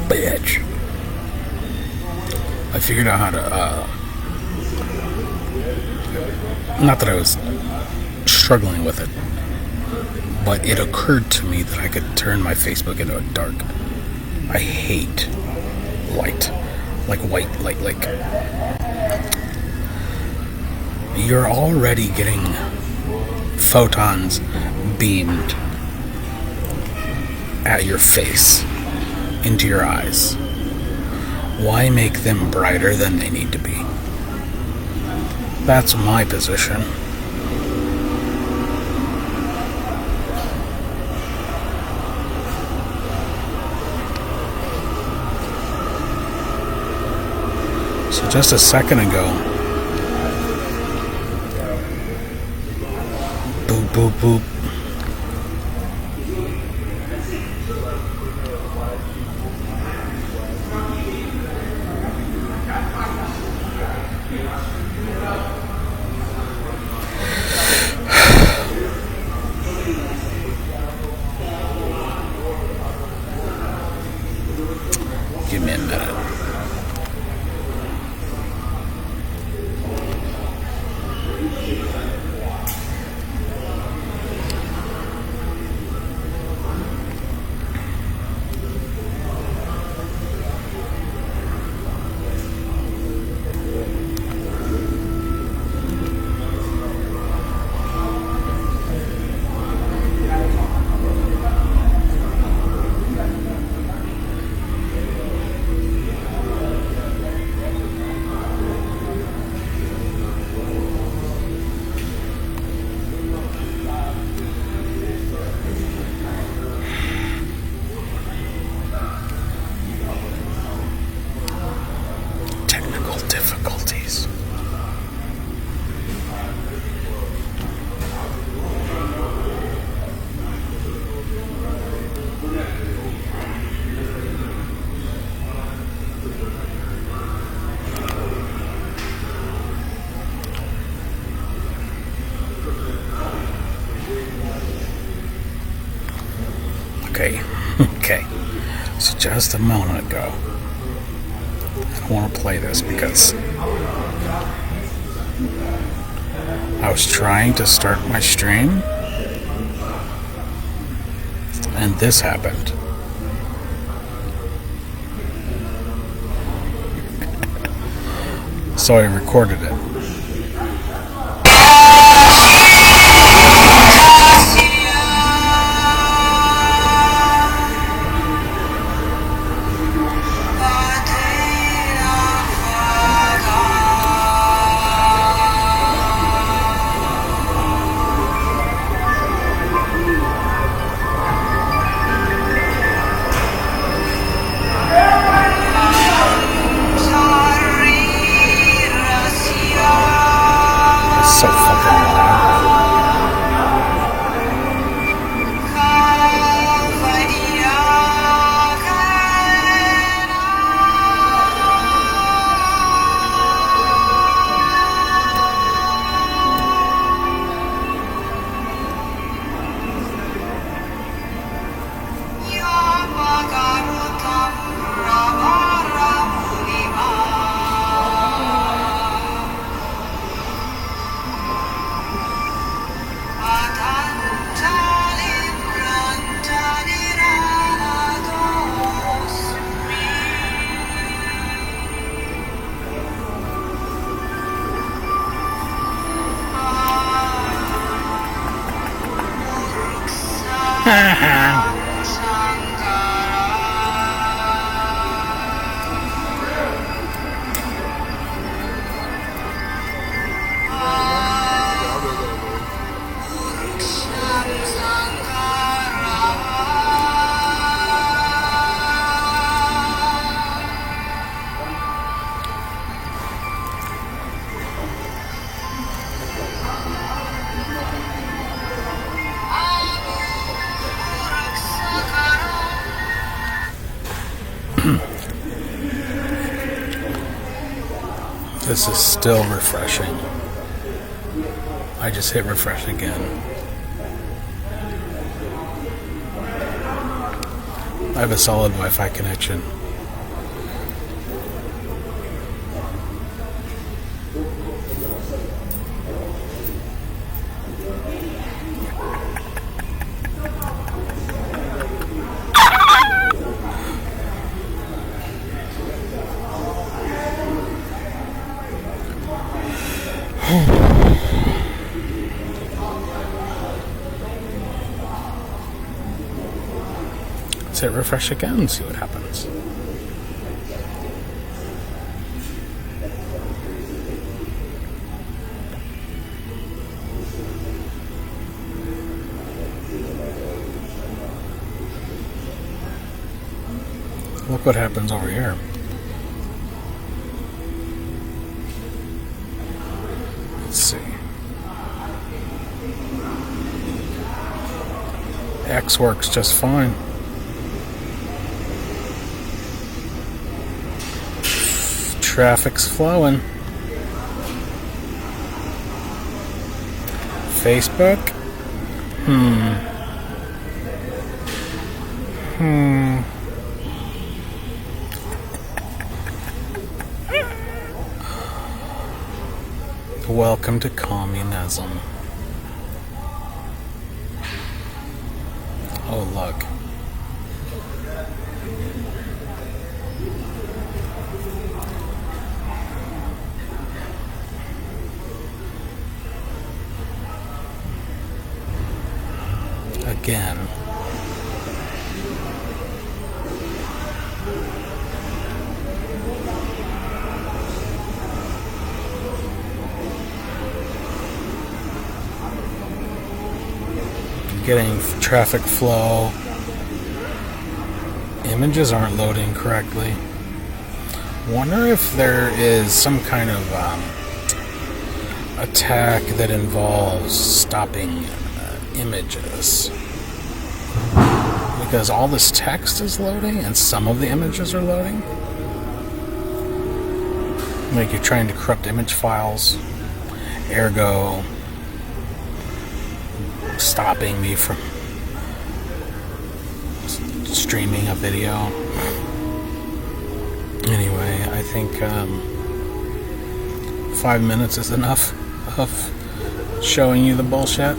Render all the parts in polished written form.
Bitch. I figured out how to, not that I was struggling with it, but it occurred to me that I could turn my Facebook into a dark. I hate light. Like white light. Like, you're already getting photons beamed at your face, into your eyes. Why make them brighter than they need to be? That's my position. So just a second ago, boop, boop, boop. Give me a minute. Difficulties. Okay. So just a moment ago, I want to play this because I was trying to start my stream and this happened. So I recorded it. So fucking loud. This is still refreshing. I just hit refresh again. I have a solid Wi-Fi connection. Let's hit refresh again and see what happens. Look what happens over here. Let's see. X works just fine. Traffic's flowing. Facebook? Welcome to communism. Oh, look. Again. Getting traffic flow. Images aren't loading correctly. Wonder if there is some kind of attack that involves stopping images. Because all this text is loading and some of the images are loading. Like you're trying to corrupt image files. Ergo, stopping me from streaming a video. Anyway, I think 5 minutes is enough of showing you the bullshit.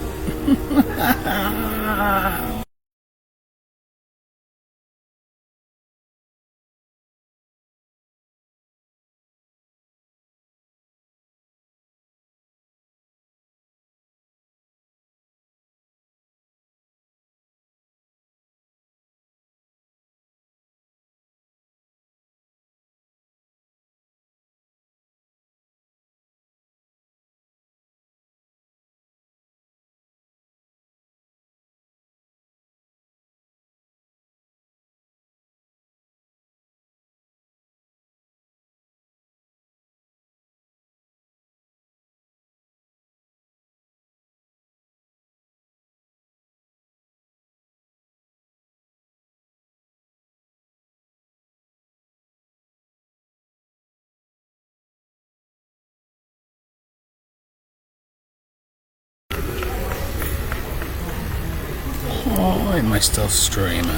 Oh, am I still streaming?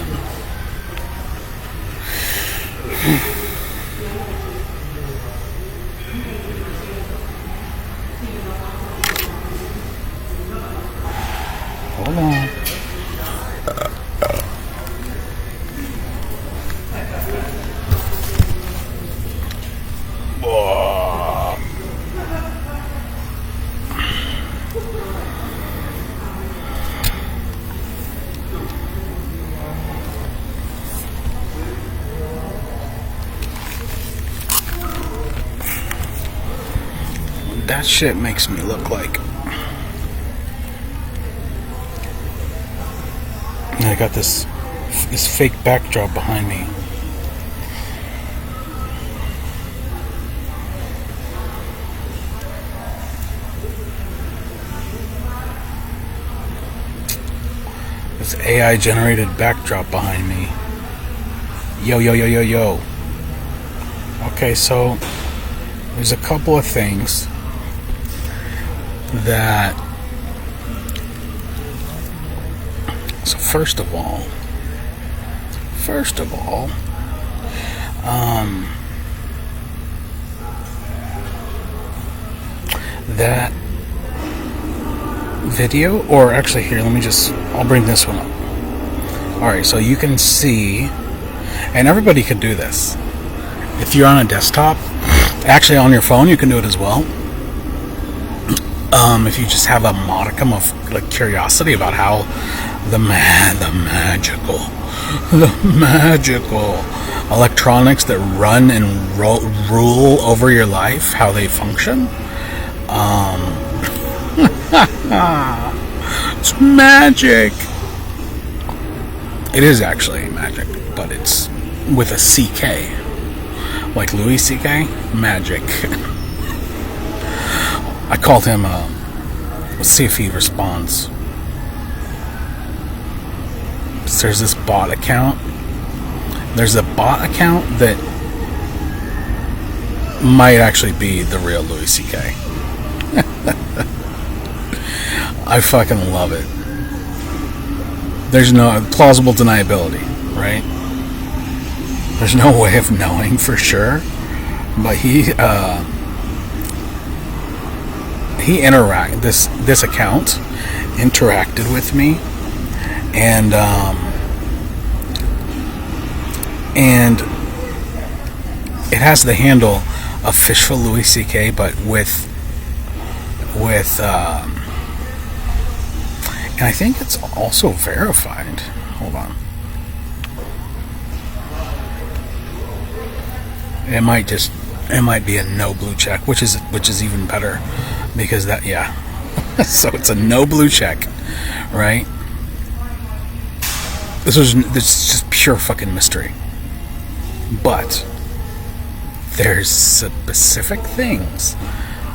Hold on. That shit makes me look like I got this fake backdrop behind me. This AI generated backdrop behind me. Yo. Okay, so there's a couple of things that. So first of all, that video, or actually here, I'll bring this one up. Alright, so you can see, and everybody could do this. If you're on a desktop, actually on your phone, you can do it as well. If you just have a modicum of like curiosity about how the magical electronics that run and rule over your life, how they function. It's magic. It is actually magic, but it's with a CK, like Louis CK. Magic. I called him. Let's see if he responds. There's this bot account. There's a bot account that might actually be the real Louis CK. I fucking love it. There's no plausible deniability, right? There's no way of knowing for sure, but this account interacted with me, and it has the handle official Louis CK, but with and I think it's also verified. Hold on. It might be a no blue check, which is even better, because that, yeah. So it's a no blue check, right? This is just pure fucking mystery. But there's specific things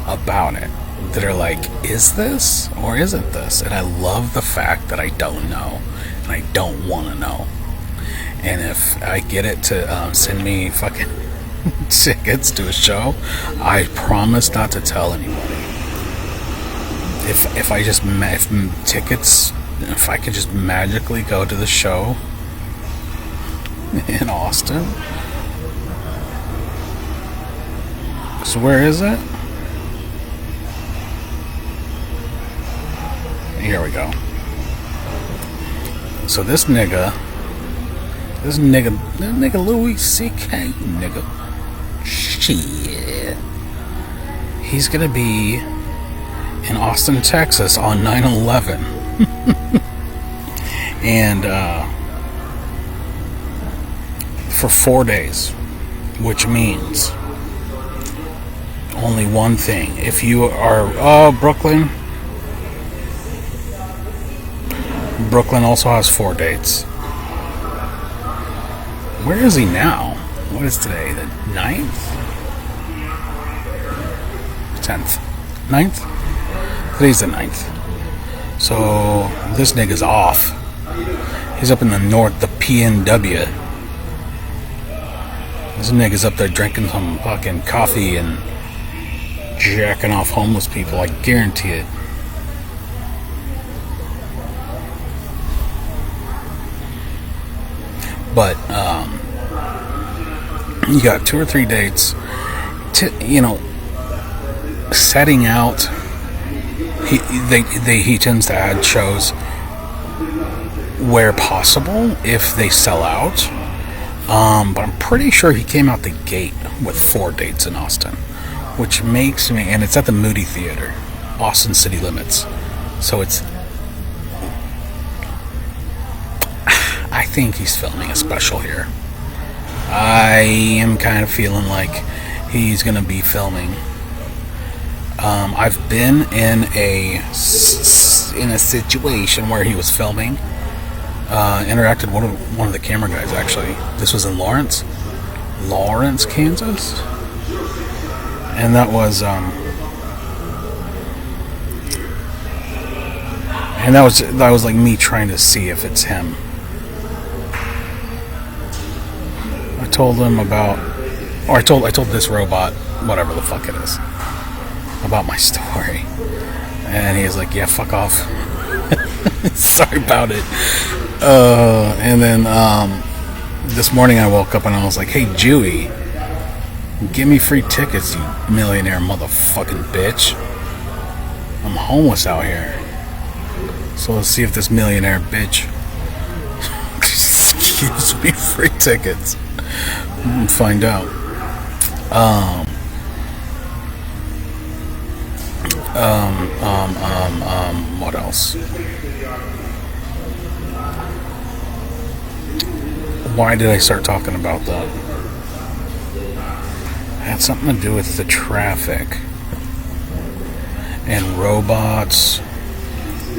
about it that are like, is this or isn't this? And I love the fact that I don't know, and I don't want to know. And if I get it to send me fucking tickets to a show, I promise not to tell anybody. If I could just magically go to the show in Austin. So where is it? Here we go. So this nigga Louis CK nigga, shit, he's gonna be in Austin, Texas on 9/11, and for 4 days, which means only one thing. If you are Brooklyn also has 4 dates. Where is he now? What is today? The 9th? 10th? 9th? Today's the 9th. So this nigga's off. He's up in the north, the PNW. This nigga's up there drinking some fucking coffee and jacking off homeless people. I guarantee it. But you got 2 or 3 dates to, setting out. He tends to add shows where possible if they sell out. But I'm pretty sure he came out the gate with 4 dates in Austin, which makes me, and it's at the Moody Theater, Austin City Limits. So I think he's filming a special here. I am kind of feeling like he's going to be filming. I've been in a situation where he was filming. Interacted with one of the camera guys, actually. This was in Lawrence, Kansas, and that was like me trying to see if it's him. I told him about Or I told this robot, whatever the fuck it is, about my story. And he was like, yeah, fuck off. Sorry about it. And then this morning I woke up and I was like, hey, Jewy, give me free tickets, you millionaire motherfucking bitch. I'm homeless out here. So let's see if this millionaire bitch gives me free tickets. We'll find out. What else? Why did I start talking about that? It had something to do with the traffic and robots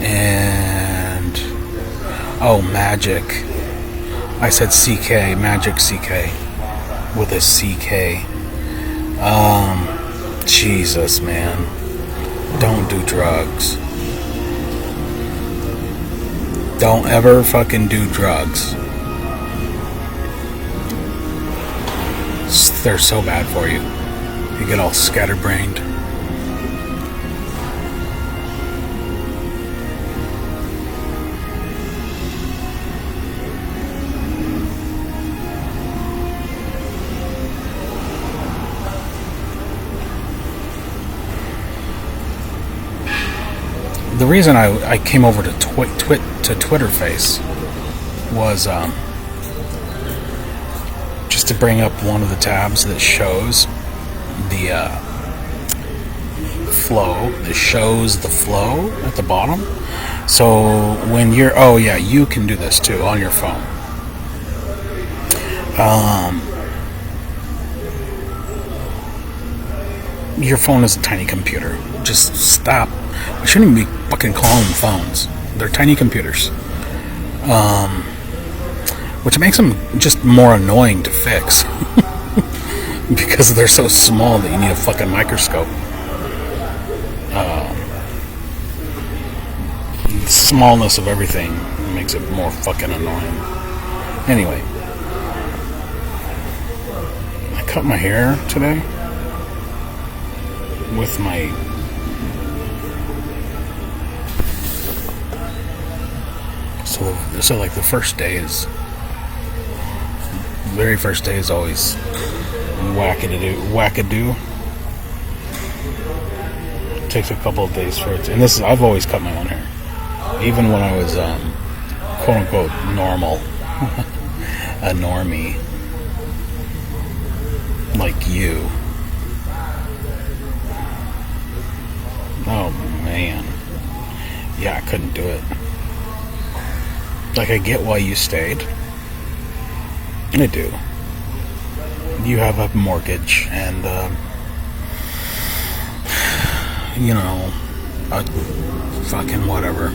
and magic. I said CK, magic CK with a CK. Jesus, man. Don't do drugs. Don't ever fucking do drugs. They're so bad for you. You get all scatterbrained. The reason I came over to Twitter Face was just to bring up one of the tabs that shows the flow. That shows the flow at the bottom. So when you're, you can do this too on your phone. Your phone is a tiny computer. Just stop. We shouldn't even be fucking calling them phones. They're tiny computers. Which makes them just more annoying to fix. Because they're so small that you need a fucking microscope. The smallness of everything makes it more fucking annoying. Anyway. I cut my hair today. With my so like the very first day is always wackadoo. It takes a couple of days for it and I've always cut my own hair, even when I was quote unquote normal. A normie like you. Oh man. Yeah, I couldn't do it. Like, I get why you stayed. I do. You have a mortgage and a fucking whatever.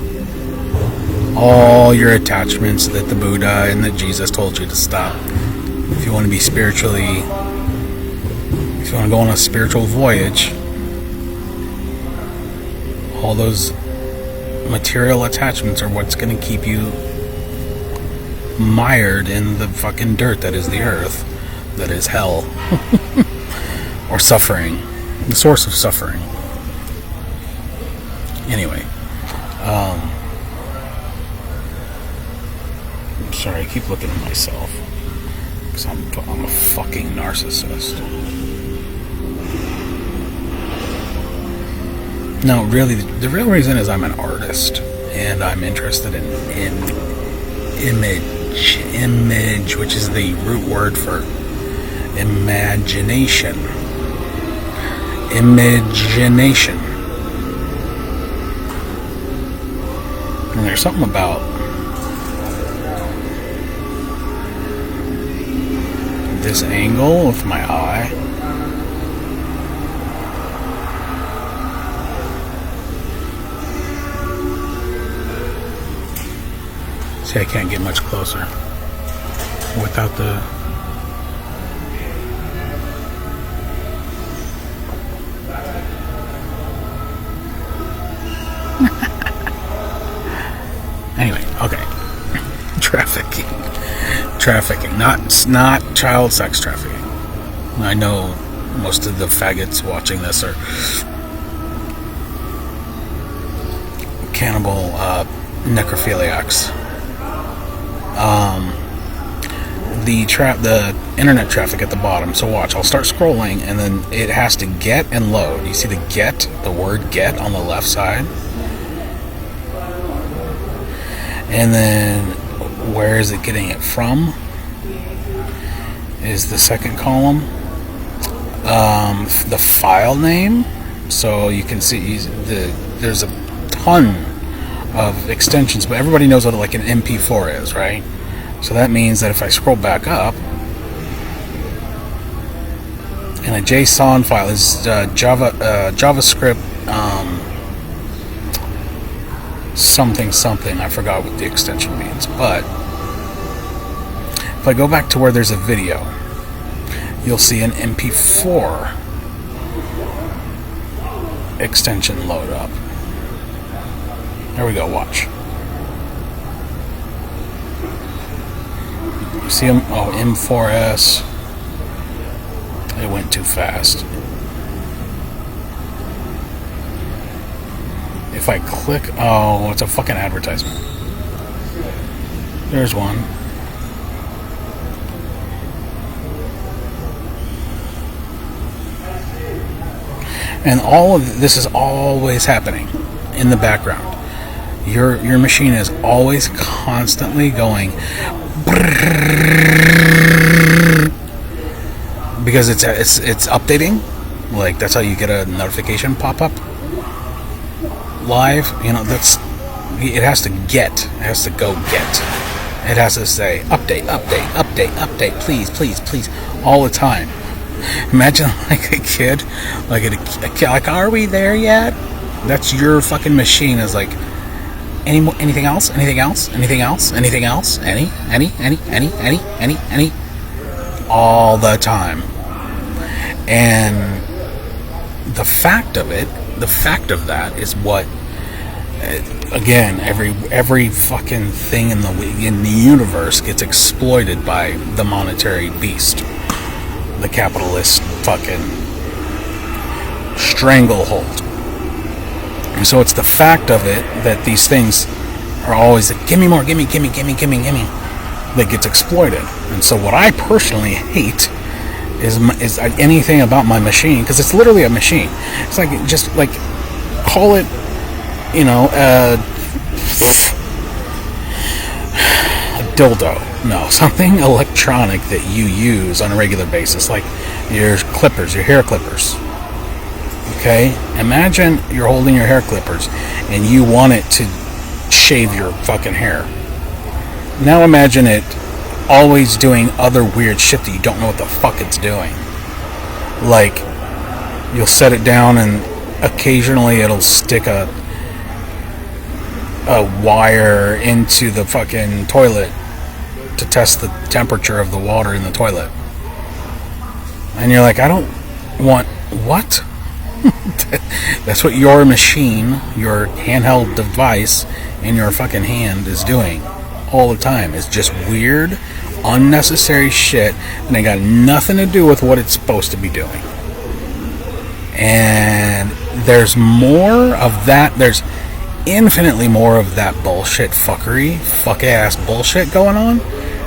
All your attachments that the Buddha and that Jesus told you to stop. If you want to be if you want to go on a spiritual voyage, all those material attachments are what's going to keep you mired in the fucking dirt that is the earth, that is hell, or suffering, the source of suffering. Anyway, I'm sorry, I keep looking at myself because I'm a fucking narcissist. No, really, the real reason is I'm an artist, and I'm interested in image, which is the root word for imagination. And there's something about this angle with my eye. See, I can't get much closer without the... Anyway, okay. Trafficking. Not child sex trafficking. I know most of the faggots watching this are cannibal necrophiliacs. The internet traffic at the bottom. So watch, I'll start scrolling, and then it has to get and load. You see the word get on the left side, and then where is it getting it from? Is the second column. The file name. So you can see there's a ton of extensions, but everybody knows what like an MP4 is, right? So that means that if I scroll back up, and a JSON file is JavaScript something. I forgot what the extension means, but if I go back to where there's a video, you'll see an MP4 extension load up. There we go, watch. You see them? Oh, M4S. It went too fast. If I click, oh, it's a fucking advertisement. There's one. And all of this is always happening in the background. Your machine is always constantly going because it's updating. Like, that's how you get a notification pop up live. You know, it has to go get. It has to say update, please, all the time. Imagine like a kid, like are we there yet? That's your fucking machine is like, anything else, any, all the time. And the fact of that is what, again, every fucking thing in the universe gets exploited by the monetary beast, the capitalist fucking stranglehold. And so it's the fact of it that these things are always like, give me more, gimme, that gets exploited. And so what I personally hate is anything about my machine, because it's literally a machine. It's like, just like, call it, you know, a dildo. No, something electronic that you use on a regular basis, like your clippers, your hair clippers. Okay? Imagine you're holding your hair clippers and you want it to shave your fucking hair. Now imagine it always doing other weird shit that you don't know what the fuck it's doing. Like, you'll set it down and occasionally it'll stick a wire into the fucking toilet to test the temperature of the water in the toilet. And you're like, I don't want what? That's what your machine, your handheld device in your fucking hand is doing all the time. It's just weird, unnecessary shit, and it got nothing to do with what it's supposed to be doing. And there's more of that. There's infinitely more of that bullshit fuckery, fuck-ass bullshit going on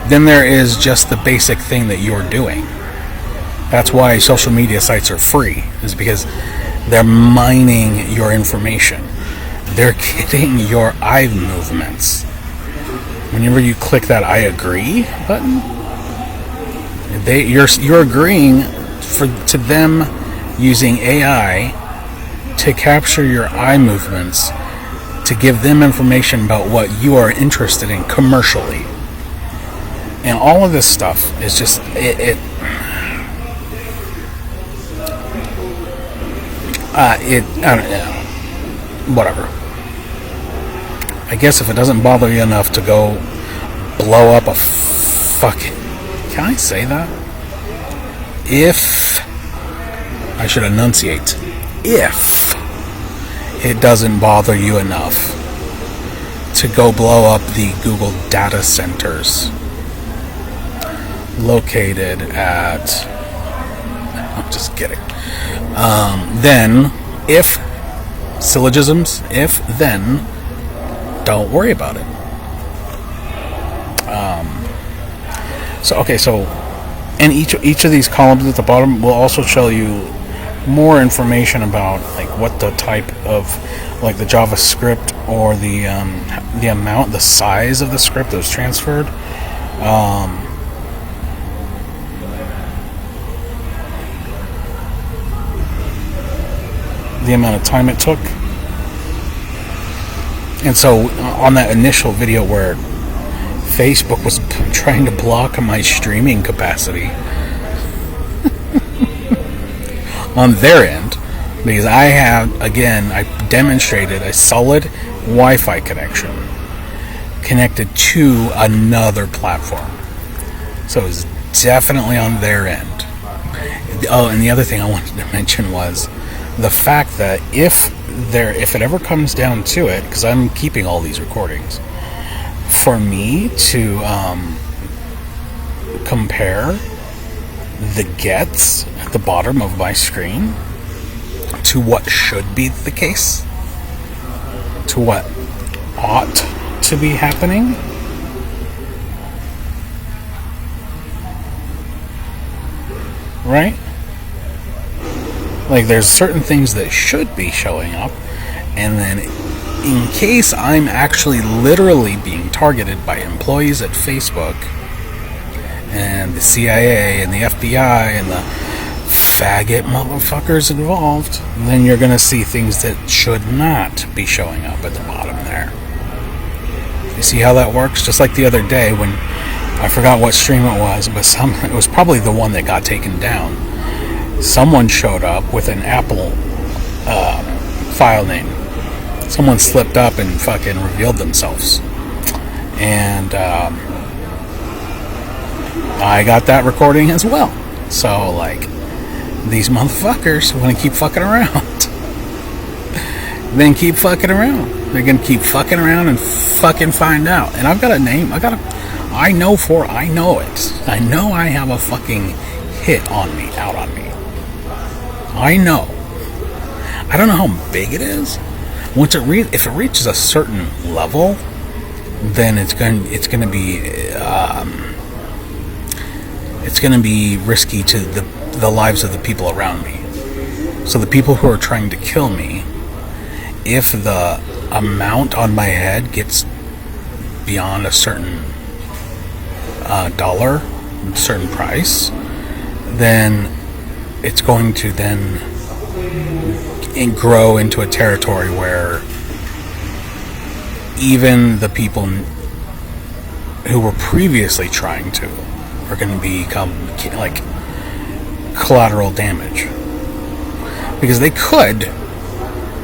than there is just the basic thing that you're doing. That's why social media sites are free, is because they're mining your information. They're getting your eye movements. Whenever you click that I agree button, you're agreeing to them using AI to capture your eye movements, to give them information about what you are interested in commercially. And all of this stuff is just I don't know, whatever. I guess if it doesn't bother you enough to go blow up a fucking, can I say that? If I should enunciate, if it doesn't bother you enough to go blow up the Google data centers located at kidding. Then, if syllogisms, if then, don't worry about it. And each of these columns at the bottom will also show you more information about like what the type of like the JavaScript or the amount, the size of the script that was transferred. The amount of time it took. And so on that initial video where Facebook was trying to block my streaming capacity on their end, because I demonstrated a solid Wi-Fi connection connected to another platform. So it was definitely on their end. Oh, and the other thing I wanted to mention was the fact that if it ever comes down to it, because I'm keeping all these recordings, for me to compare the gets at the bottom of my screen to what should be the case, to what ought to be happening, right? Like, there's certain things that should be showing up, and then in case I'm actually literally being targeted by employees at Facebook and the CIA and the FBI and the faggot motherfuckers involved, then you're going to see things that should not be showing up at the bottom there. You see how that works? Just like the other day when I forgot what stream it was, but it was probably the one that got taken down. Someone showed up with an Apple file name. Someone slipped up and fucking revealed themselves. And I got that recording as well. So, like, these motherfuckers want to keep fucking around. Then keep fucking around. They're going to keep fucking around and fucking find out. And I've got a name. I know it. I know I have a fucking hit on me, out on me. I know. I don't know how big it is. If it reaches a certain level, then it's going to be risky to the lives of the people around me. So the people who are trying to kill me, if the amount on my head gets beyond a certain dollar, a certain price, then it's going to then grow into a territory where even the people who were previously trying to are going to become like collateral damage. Because they could,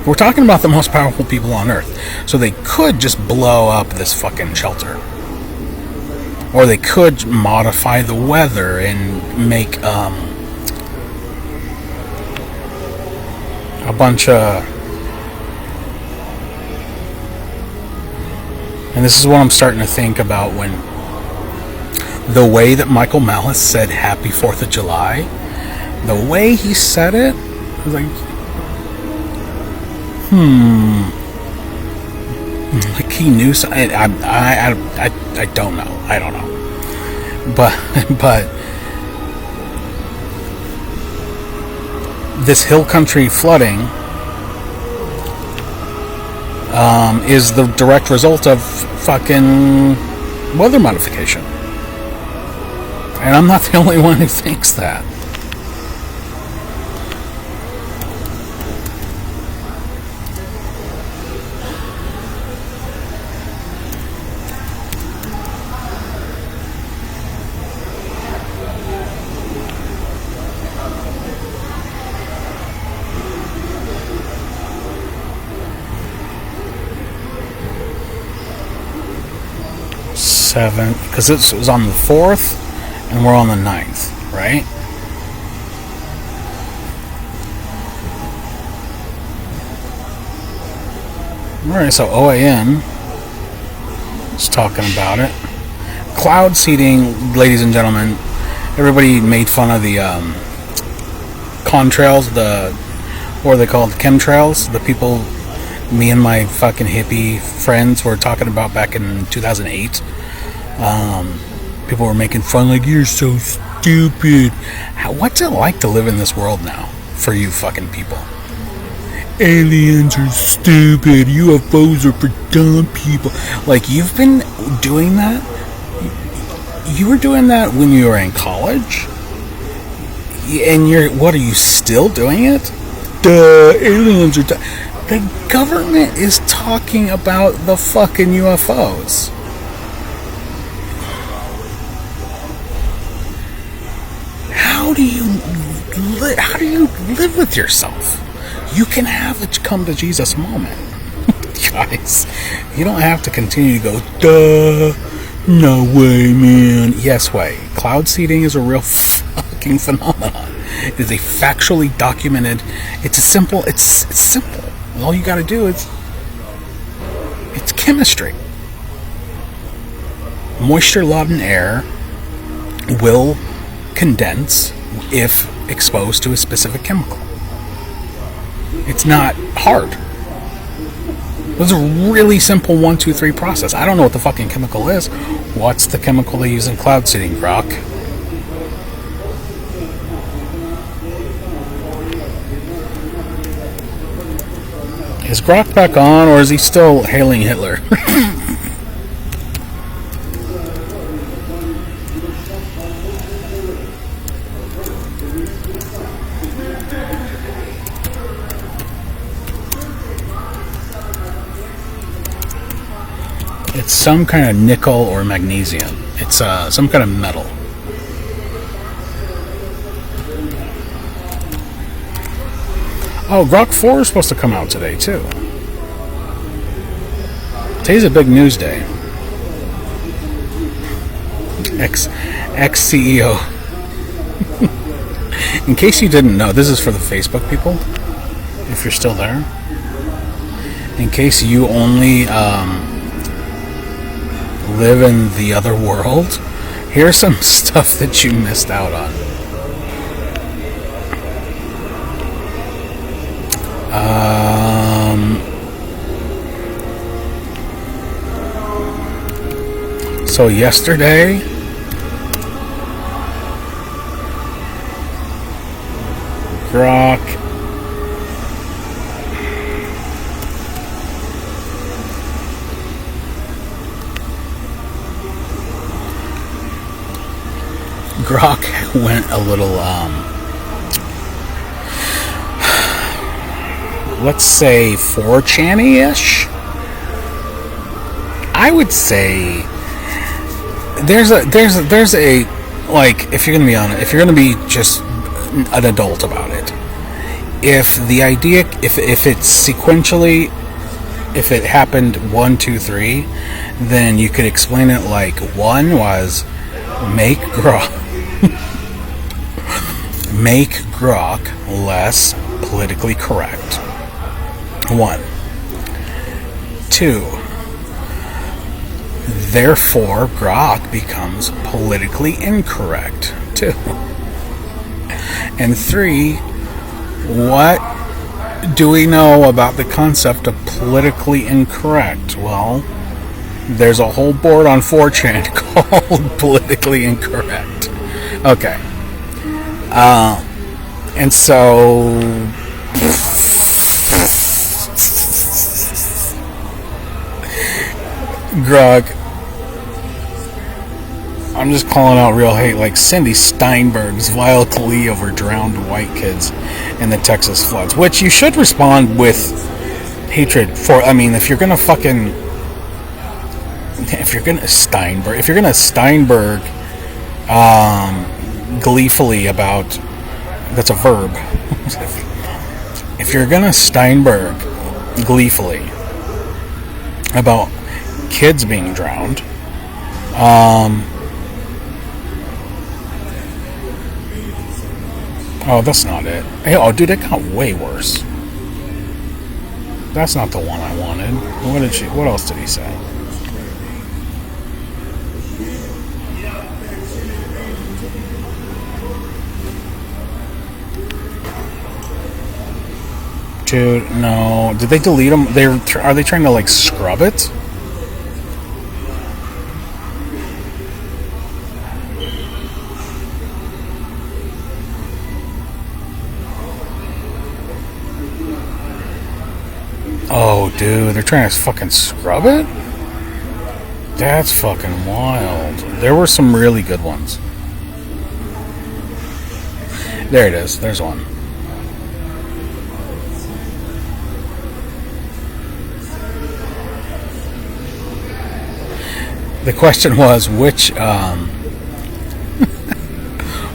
we're talking about the most powerful people on Earth, so they could just blow up this fucking shelter. Or they could modify the weather and make a bunch of... And this is what I'm starting to think about when the way that Michael Malice said Happy 4th of July, the way he said it, I was like, like he knew something. I don't know. I don't know. But this hill country flooding is the direct result of fucking weather modification. And I'm not the only one who thinks that. Because it was on the 4th and we're on the 9th, right? Alright, so OAN is talking about it. Cloud seeding, ladies and gentlemen, everybody made fun of the contrails, what are they called? Chemtrails? The people me and my fucking hippie friends were talking about back in 2008. People were making fun, like, you're so stupid. What's it like to live in this world now for you fucking people? Aliens are stupid. UFOs are for dumb people. Like, you've been doing that? You were doing that when you were in college? And what, are you still doing it? Duh, aliens are the government is talking about the fucking UFOs. How do you live with yourself? You can have a come to Jesus moment. Guys, you don't have to continue to go, duh, no way, man. Yes way. Cloud seeding is a real fucking phenomenon. It is a factually documented, it's simple. All you gotta do is, it's chemistry. Moisture-laden air will condense if exposed to a specific chemical. It's not hard. It's a really simple 1, 2, 3 process. I don't know what the fucking chemical is. What's the chemical they use in cloud seeding, Grok? Is Grok back on, or is he still hailing Hitler? It's some kind of nickel or magnesium. It's some kind of metal. Oh, Grok 4 is supposed to come out today, too. Today's a big news day. Ex-CEO. In case you didn't know, this is for the Facebook people, if you're still there. In case you only live in the other world, here's some stuff that you missed out on. So yesterday, Grok went a little, let's say 4chan-ish. I would say there's a like, if you're gonna be on it, if you're gonna be just an adult about it, if the idea, if it's sequentially, if it happened 1, 2, 3, then you could explain it like 1 was make Grok less politically correct. 1. 2. Therefore, Grok becomes politically incorrect. 2. And 3. What do we know about the concept of politically incorrect? Well, there's a whole board on 4chan called Politically Incorrect. Okay. And so Grok, I'm just calling out real hate, like Cindy Steinberg's vile glee over drowned white kids in the Texas floods, which you should respond with hatred for. I mean, if you're gonna Steinberg gleefully about, that's a verb. If you're gonna Steinberg gleefully about kids being drowned, oh, that's not it. Hey, oh, dude, it got way worse. That's not the one I wanted. What else did he say? Dude, no. Did they delete them? Are they trying to like scrub it? Oh, dude, they're trying to fucking scrub it? That's fucking wild. There were some really good ones. There it is. There's one. The question was which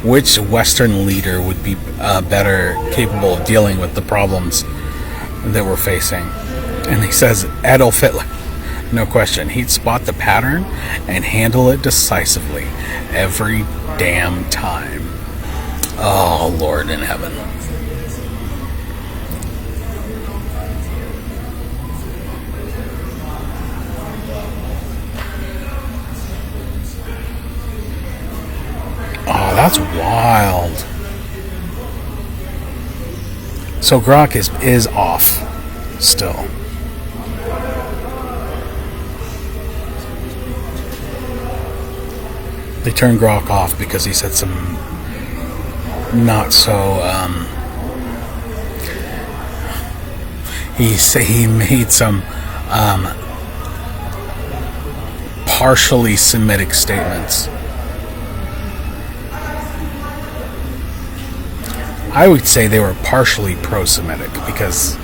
which Western leader would be better capable of dealing with the problems that we're facing. And he says Adolf Hitler. No question. He'd spot the pattern and handle it decisively every damn time. Oh, Lord in heaven. Oh, that's wild. So Grok is off still. They turned Grok off because he said some not so he made some partially Semitic statements. I would say they were partially pro-Semitic because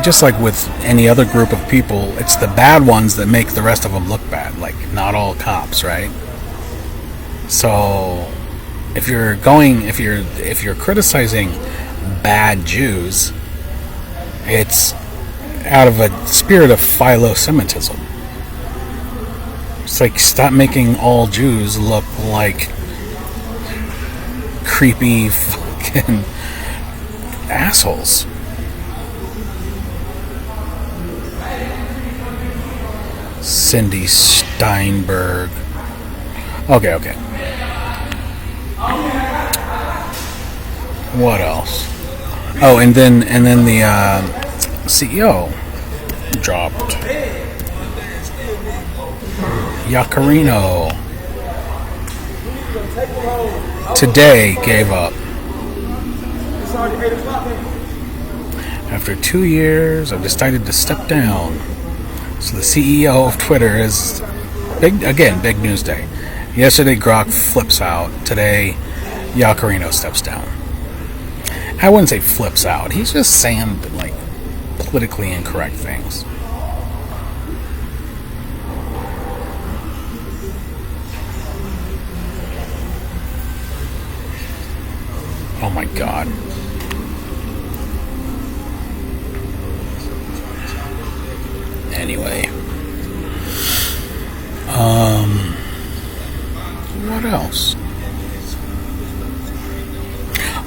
just like with any other group of people, it's the bad ones that make the rest of them look bad. Like, not all cops, right? So if you're criticizing bad Jews, it's out of a spirit of philo-Semitism. It's like, stop making all Jews look like creepy fucking assholes. Cindy Steinberg. Okay. What else? Oh, and then the CEO dropped. Yacarino today gave up. After 2 years, I've decided to step down. So the CEO of Twitter is big news day. Yesterday, Grok flips out. Today, Yacarino steps down. I wouldn't say flips out. He's just saying like politically incorrect things. Oh my God. Anyway. What else?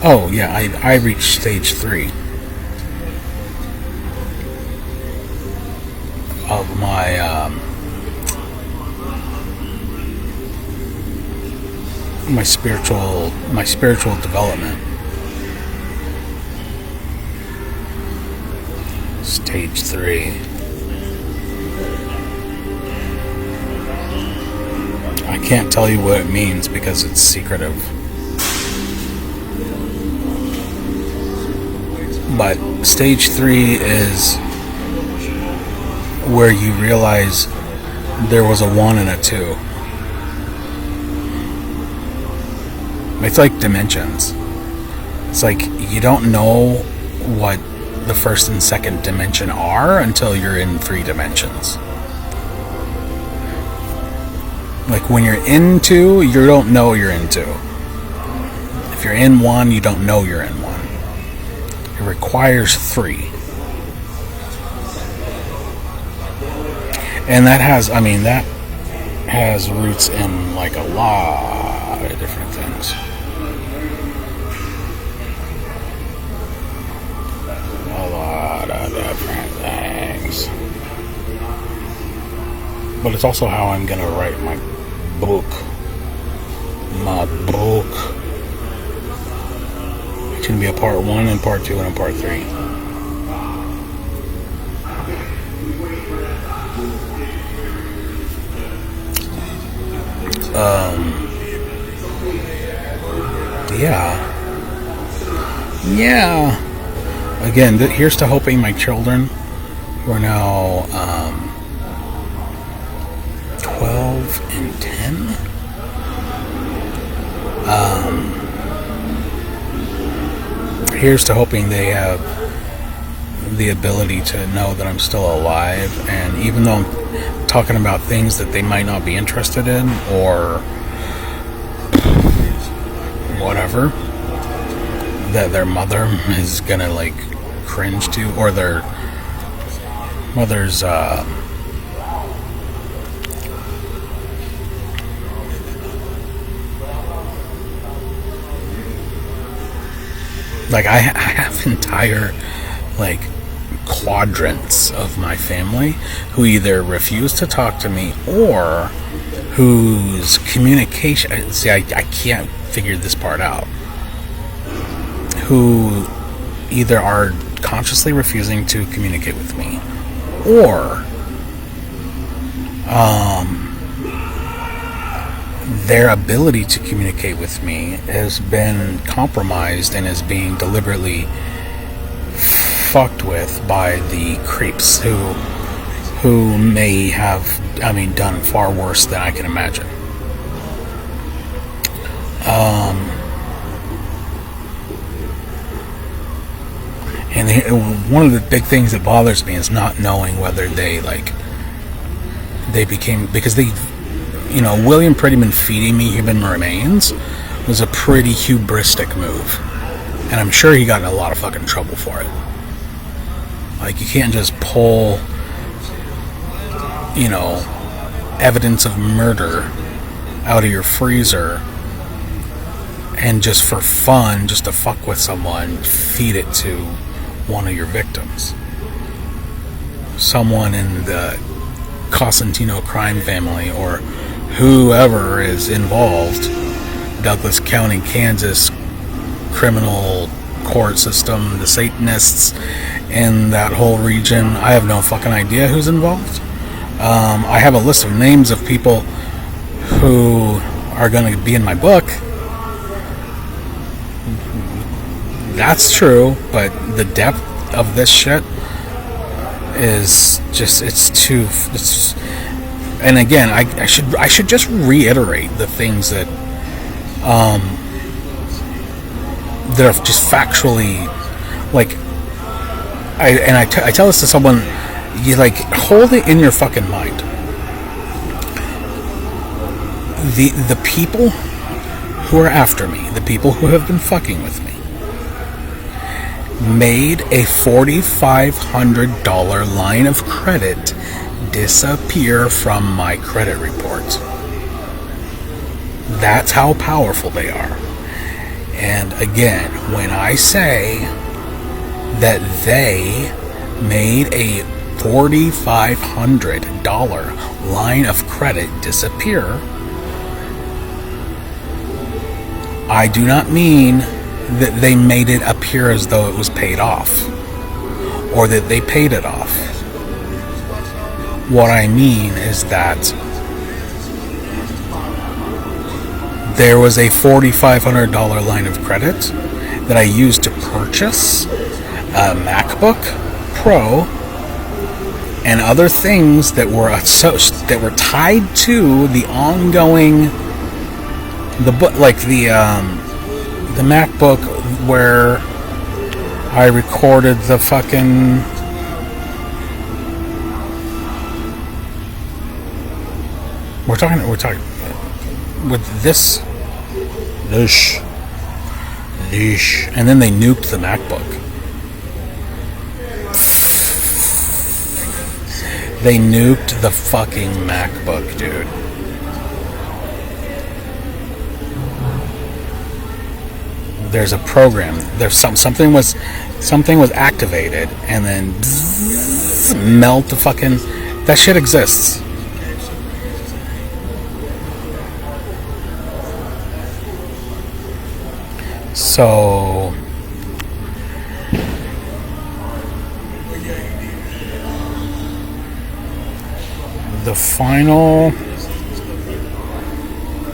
Oh yeah, I reached stage 3 of my spiritual development. Stage 3. I can't tell you what it means because it's secretive. But stage 3 is where you realize there was a 1 and a 2. It's like dimensions. It's like you don't know what the first and second dimension are until you're in 3 dimensions. Like when you're in 2, you don't know you're in 2. If you're in 1, you don't know you're in 1. It requires 3. And that has roots in like a lot of different things. A lot of different things. But it's also how I'm gonna write my book. I going to be a part 1 and part 2 and a part 3. Yeah. Again, here's to hoping my children, who are now 12 and 10, here's to hoping they have the ability to know that I'm still alive, and even though I'm talking about things that they might not be interested in or whatever, that their mother is gonna like cringe to, or their mother's like I have entire like quadrants of my family who either refuse to talk to me or whose communication, see, I can't figure this part out, who either are consciously refusing to communicate with me or their ability to communicate with me has been compromised and is being deliberately fucked with by the creeps who may have, done far worse than I can imagine. And one of the big things that bothers me is not knowing whether they became, because William Prettyman feeding me human remains was a pretty hubristic move. And I'm sure he got in a lot of fucking trouble for it. Like, you can't just pull, evidence of murder out of your freezer and just for fun, just to fuck with someone, feed it to one of your victims. Someone in the Cosentino crime family or whoever is involved, Douglas County, Kansas criminal court system, the Satanists in that whole region. I have no fucking idea who's involved. I have a list of names of people who are going to be in my book. That's true, but the depth of this shit is just, it's and again, I should just reiterate the things that that are just factually, like, I tell this to someone, you hold it in your fucking mind. The people who are after me, the people who have been fucking with me, made a $4,500 line of credit disappear from my credit report. That's how powerful they are. And again, when I say that they made a $4,500 line of credit disappear, I do not mean that they made it appear as though it was paid off or that they paid it off. What I mean is that there was a $4,500 line of credit that I used to purchase a MacBook Pro and other things that were tied to the ongoing the MacBook where I recorded the fucking we're talking with this and then they nuked the MacBook. They nuked the fucking MacBook, dude. There's a program. There's something was activated, and then melt the fucking. That shit exists. So the final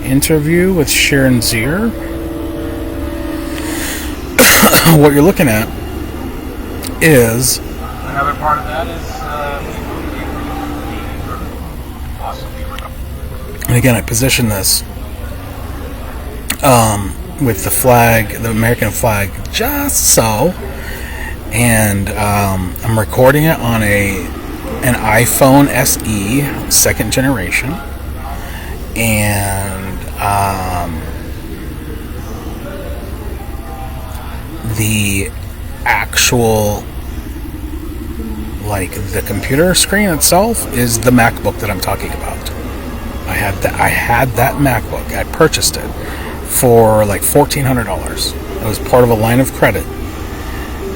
interview with Sharon Zier, what you're looking at is another part of that is and again I position this with the flag, the American flag, just so, and I'm recording it on an iPhone SE 2nd generation, and the actual, like, the computer screen itself is the MacBook that I'm talking about. I had that MacBook. I purchased it for like $1,400. It was part of a line of credit.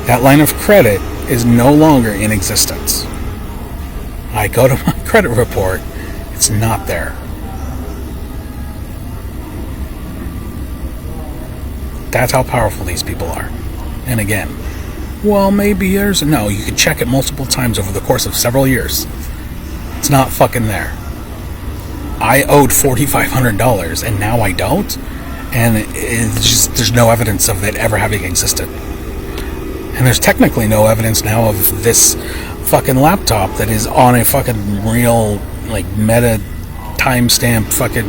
That line of credit is no longer in existence. I go to my credit report, it's not there. That's how powerful these people are. And again, well, maybe there's... No, you can check it multiple times over the course of several years. It's not fucking there. I owed $4,500 and now I don't, and it's just, there's no evidence of it ever having existed. And there's technically no evidence now of this fucking laptop that is on a fucking real, like, meta timestamp, fucking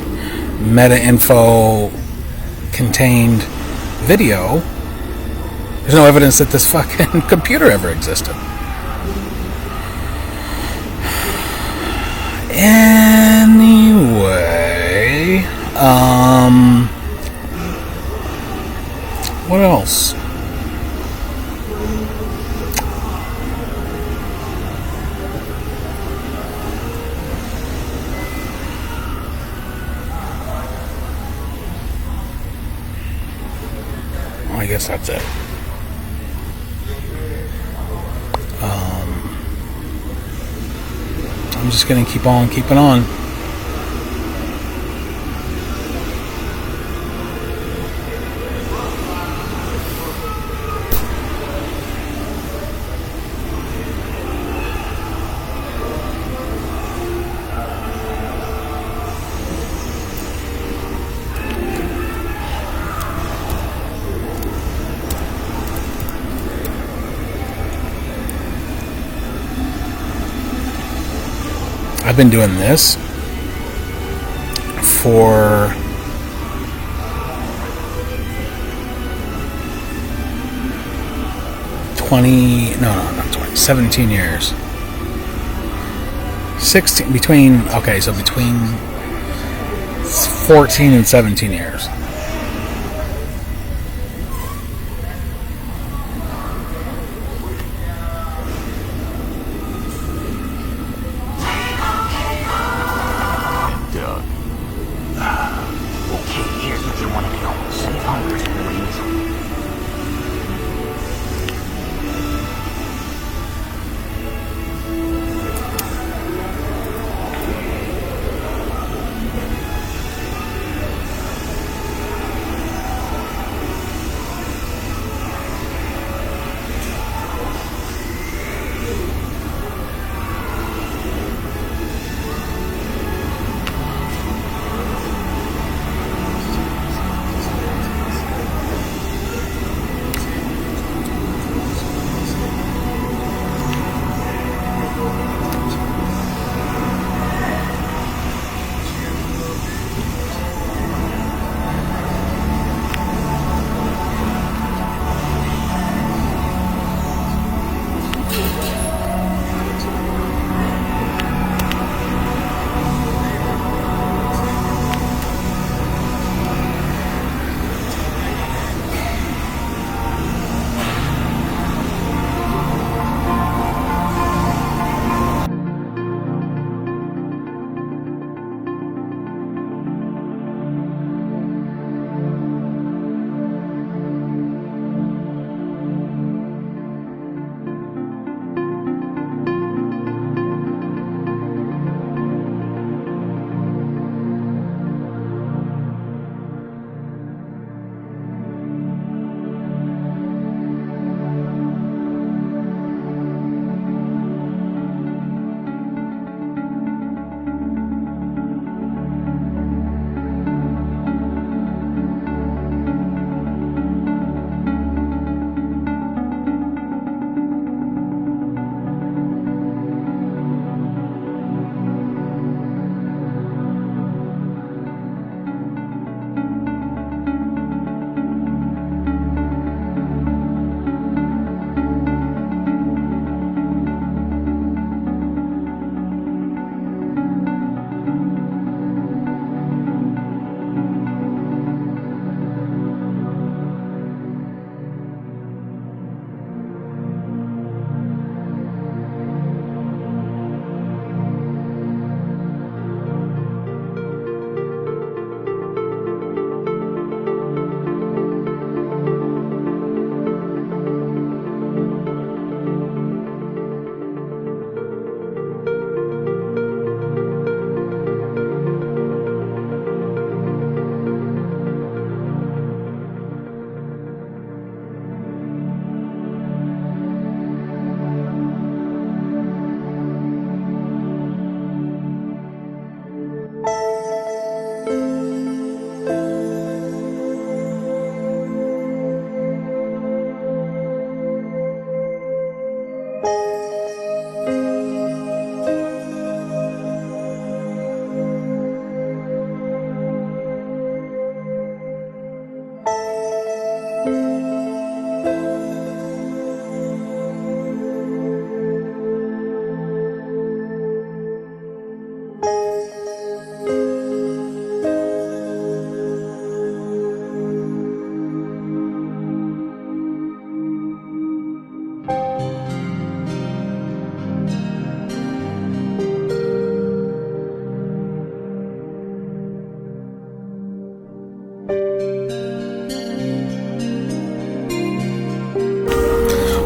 meta info contained video. There's no evidence that this fucking computer ever existed. Anyway, what else? Well, I guess that's it. I'm just gonna keep on keeping on. I've been doing this for not 20, 17 years. 16, between 14 and 17 years.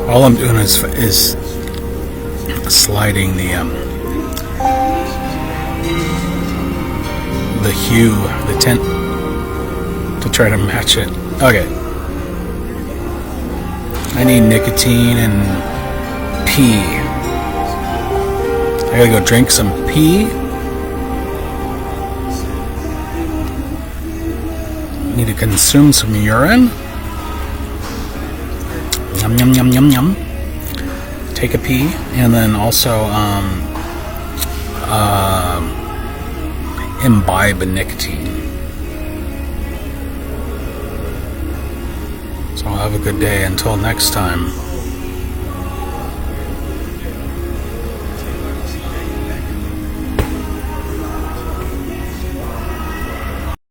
All I'm doing is sliding the hue, the tint, to try to match it. Okay. I need nicotine and pee. I gotta go drink some pee. Need to consume some urine. Yum yum yum yum yum. Take a pee, and then also imbibe nicotine. So I'll have a good day until next time.